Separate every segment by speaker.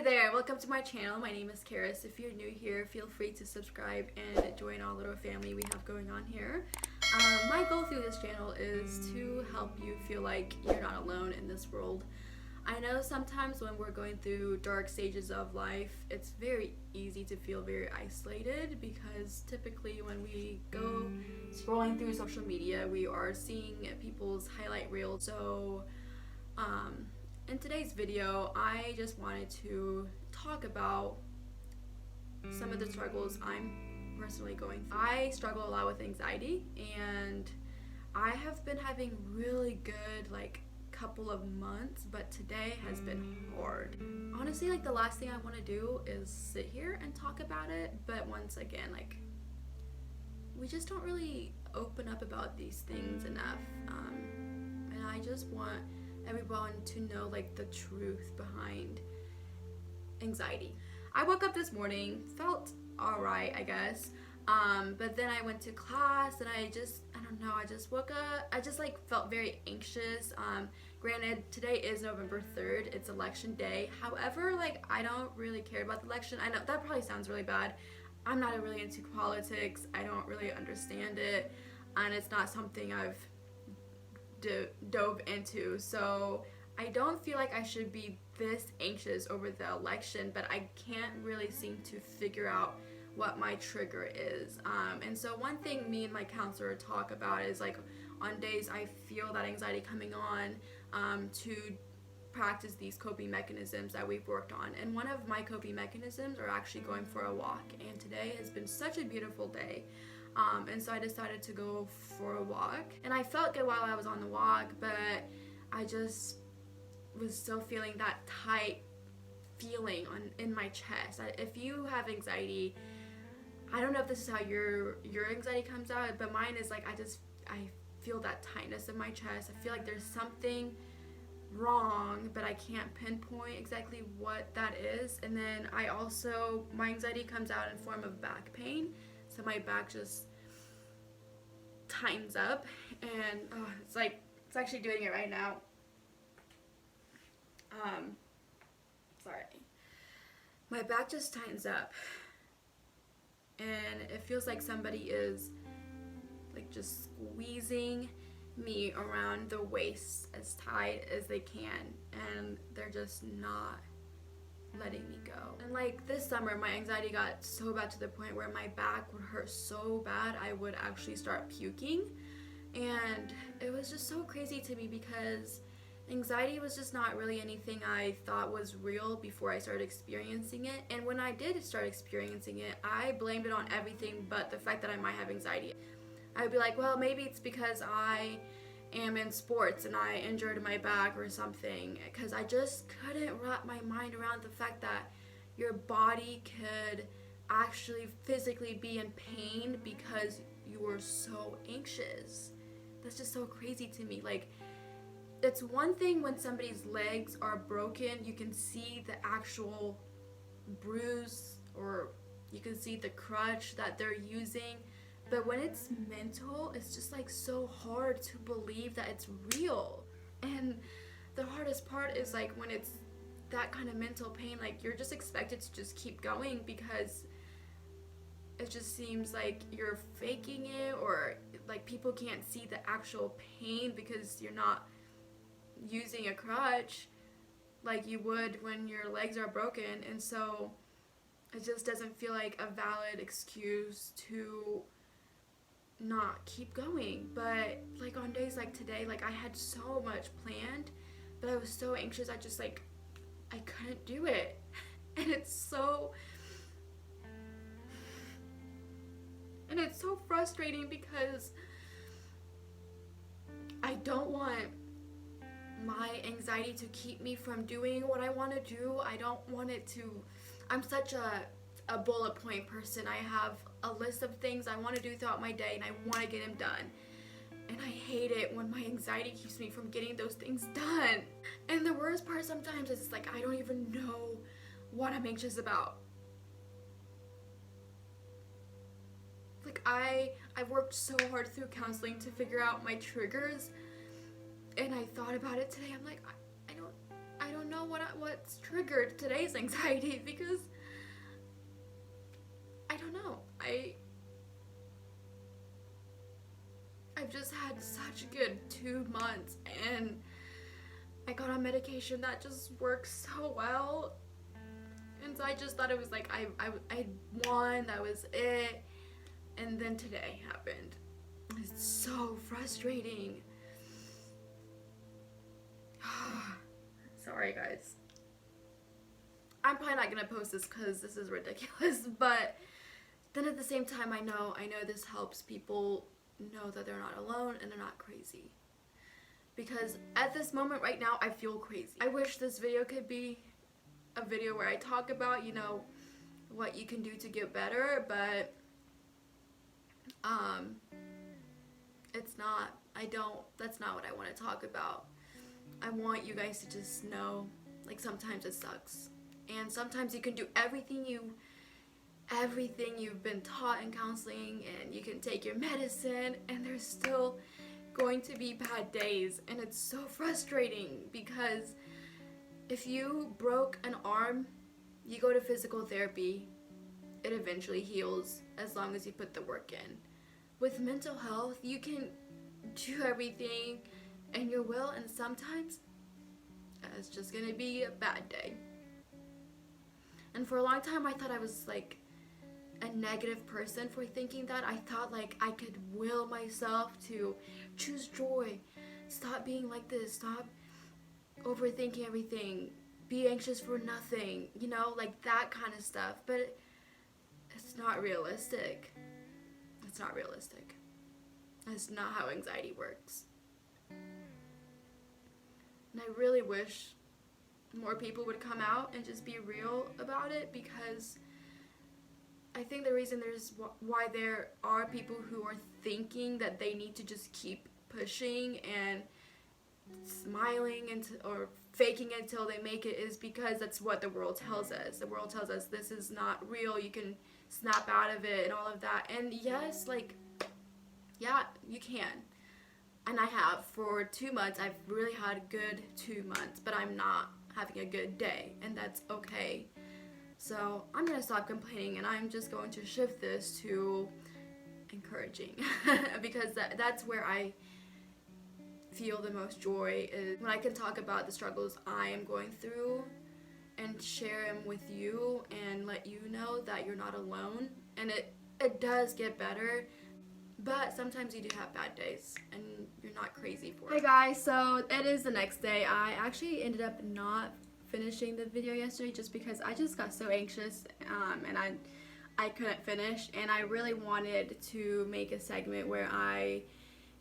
Speaker 1: there, welcome to my channel. My name is Karis. If you're new here, feel free to subscribe and join our little family we have going on here. My goal through this channel is to help you feel like you're not alone in this world. I know sometimes when we're going through dark stages of life, it's very easy to feel very isolated because typically when we go scrolling through social media, we are seeing people's highlight reels. So, in today's video, I just wanted to talk about some of the struggles I'm personally going through. I struggle a lot with anxiety, and I have been having really good couple of months, but today has been hard. Honestly, the last thing I want to do is sit here and talk about it, but once again, we just don't really open up about these things enough, and I just want everyone to know the truth behind anxiety. I woke up this morning, felt alright, I guess, but then I went to class and I don't know, I just woke up, I just felt very anxious. Granted, today is November 3rd, it's election day. However, I don't really care about the election. I know that probably sounds really bad. I'm not really into politics. I don't really understand it, and it's not something I've dove into, so I don't feel like I should be this anxious over the election, but I can't really seem to figure out what my trigger is. And so one thing me and my counselor talk about is on days I feel that anxiety coming on, to practice these coping mechanisms that we've worked on. And one of my coping mechanisms are actually going for a walk, and today has been such a beautiful day. And so I decided to go for a walk, and I felt good while I was on the walk, but I just was still feeling that tight feeling in my chest. If you have anxiety, I don't know if this is how your anxiety comes out, but mine is I feel that tightness in my chest. I feel like there's something wrong, but I can't pinpoint exactly what that is. And then my anxiety comes out in form of back pain. So my back just tightens up, and it's actually doing it right now. Sorry. My back just tightens up, and it feels like somebody is just squeezing me around the waist as tight as they can, and they're just not letting me go. And this summer, my anxiety got so bad to the point where my back would hurt so bad I would actually start puking, and it was just so crazy to me because anxiety was just not really anything I thought was real before I started experiencing it. And when I did start experiencing it, I blamed it on everything but the fact that I might have anxiety. I would be like, well, maybe it's because I am in sports and I injured my back or something, because I just couldn't wrap my mind around the fact that your body could actually physically be in pain because you were so anxious. That's just so crazy to me. It's one thing when somebody's legs are broken, you can see the actual bruise or you can see the crutch that they're using. But when it's mental, it's just so hard to believe that it's real. And the hardest part is when it's that kind of mental pain, you're just expected to just keep going because it just seems like you're faking it, or people can't see the actual pain because you're not using a crutch like you would when your legs are broken. And so it just doesn't feel like a valid excuse to not keep going. But on days like today, I had so much planned, but I was so anxious, I just I couldn't do it. And it's so frustrating because I don't want my anxiety to keep me from doing what I want to do. I don't want it to. I'm such a bullet point person. I have a list of things I want to do throughout my day, and I want to get them done. And I hate it when my anxiety keeps me from getting those things done. And the worst part sometimes is I don't even know what I'm anxious about. I've worked so hard through counseling to figure out my triggers, and I thought about it today. I'm I don't know what's triggered today's anxiety, because I don't know. I've just had such a good 2 months, and I got on medication that just works so well. And so I just thought it was like I won, that was it. And then today happened. It's so frustrating. Sorry guys. I'm probably not gonna post this because this is ridiculous, but then at the same time I know this helps people know that they're not alone and they're not crazy. Because at this moment right now I feel crazy. I wish this video could be a video where I talk about, you know, what you can do to get better, but it's not. That's not what I want to talk about. I want you guys to just know, like, sometimes it sucks, and sometimes you can do everything you've been taught in counseling, and you can take your medicine, and there's still going to be bad days. And it's so frustrating, because if you broke an arm, you go to physical therapy, it eventually heals as long as you put the work in. With mental health, you can do everything in your will, and sometimes it's just gonna be a bad day. And for a long time I thought I was like a negative person for thinking that. I thought like I could will myself to choose joy, stop being like this, stop overthinking everything, be anxious for nothing, you know, like that kind of stuff. But it's not realistic. It's not realistic. That's not how anxiety works. And I really wish more people would come out and just be real about it, because I think the reason why there are people who are thinking that they need to just keep pushing and smiling or faking it until they make it is because that's what the world tells us. The world tells us this is not real, you can snap out of it and all of that. And yes, like, yeah, you can. And I have. For 2 months, I've really had a good 2 months, but I'm not having a good day, and that's okay. So I'm gonna stop complaining, and I'm just going to shift this to encouraging because that's where I feel the most joy, is when I can talk about the struggles I am going through and share them with you and let you know that you're not alone. And it does get better, but sometimes you do have bad days and you're not crazy for it. Hey guys, so it is the next day. I actually ended up not finishing the video yesterday just because I just got so anxious and I couldn't finish, and I really wanted to make a segment where I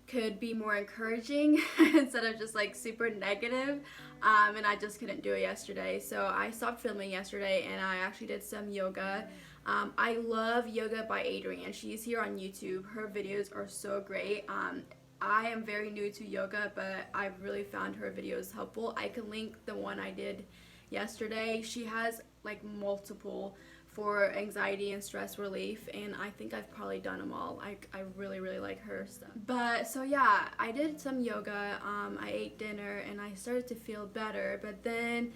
Speaker 1: could be more encouraging instead of just like super negative, and I just couldn't do it yesterday. So I stopped filming yesterday and I actually did some yoga. I love Yoga by Adrienne. She's here on YouTube. Her videos are so great. I am very new to yoga, but I've really found her videos helpful. I can link the one I did yesterday. She has like multiple for anxiety and stress relief, and I think I've probably done them all. I really like her stuff. But so yeah, I did some yoga, I ate dinner, and I started to feel better. But then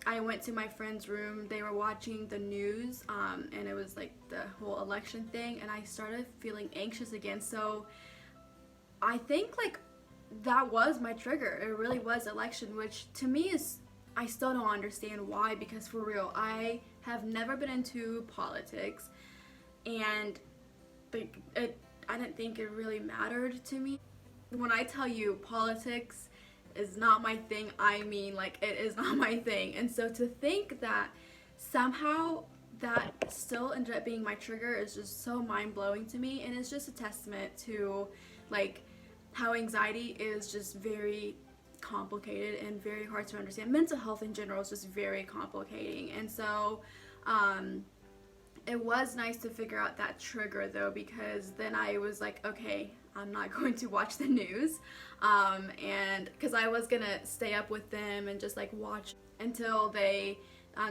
Speaker 1: I went to my friend's room. They were watching the news, and it was like the whole election thing, and I started feeling anxious again. So I think like that was my trigger. It really was election, which to me is, I still don't understand why, because for real, I have never been into politics, and like I didn't think it really mattered to me. When I tell you politics is not my thing, I mean like it is not my thing. And so to think that somehow that still ended up being my trigger is just so mind-blowing to me, and it's just a testament to like how anxiety is just very complicated and very hard to understand. Mental health in general is just very complicating. And so it was nice to figure out that trigger though, because then I was like, okay, I'm not going to watch the news, and because I was gonna stay up with them and just like watch until they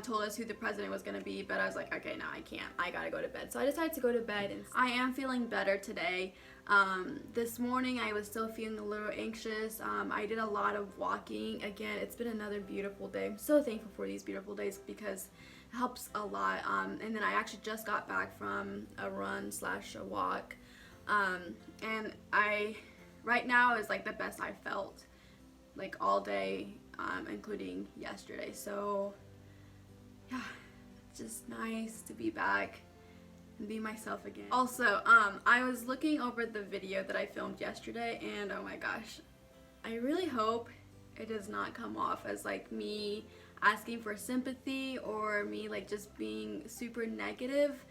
Speaker 1: told us who the president was going to be, but I was like, okay, no, I can't. I gotta go to bed. So I decided to go to bed, and I am feeling better today. This morning I was still feeling a little anxious. I did a lot of walking. Again, it's been another beautiful day. I'm so thankful for these beautiful days because it helps a lot. And then I actually just got back from a run / a walk. And right now is like the best I've felt like all day, including yesterday. So yeah, it's just nice to be back and be myself again. Also, I was looking over the video that I filmed yesterday, and oh my gosh, I really hope it does not come off as like me asking for sympathy or me like just being super negative.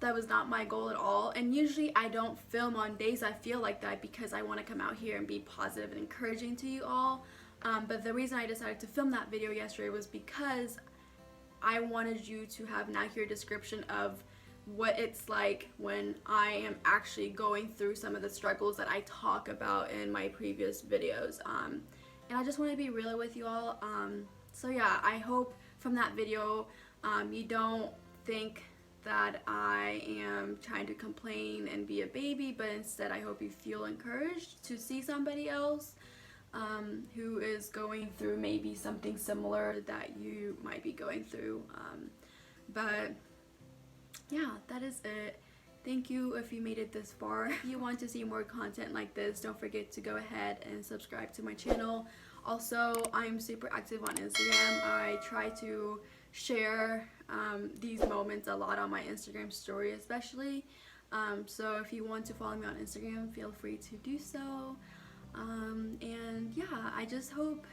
Speaker 1: That was not my goal at all, and usually I don't film on days I feel like that because I want to come out here and be positive and encouraging to you all. But the reason I decided to film that video yesterday was because I wanted you to have an accurate description of what it's like when I am actually going through some of the struggles that I talk about in my previous videos. And I just want to be real with you all. So yeah, I hope from that video you don't think that I am trying to complain and be a baby, but instead I hope you feel encouraged to see somebody else who is going through maybe something similar that you might be going through. But yeah, that is it. Thank you if you made it this far. If you want to see more content like this, don't forget to go ahead and subscribe to my channel. Also, I'm super active on Instagram. I try to share these moments a lot on my Instagram story especially. So if you want to follow me on Instagram, feel free to do so. And yeah, I just hope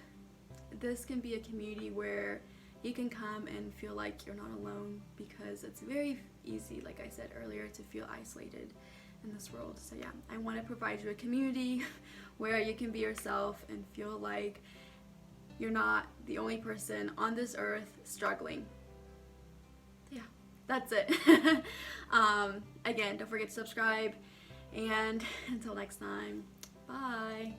Speaker 1: this can be a community where you can come and feel like you're not alone, because it's very easy, like I said earlier, to feel isolated in this world. So yeah, I want to provide you a community where you can be yourself and feel like you're not the only person on this earth struggling. Yeah, that's it. Again, don't forget to subscribe, and until next time, bye.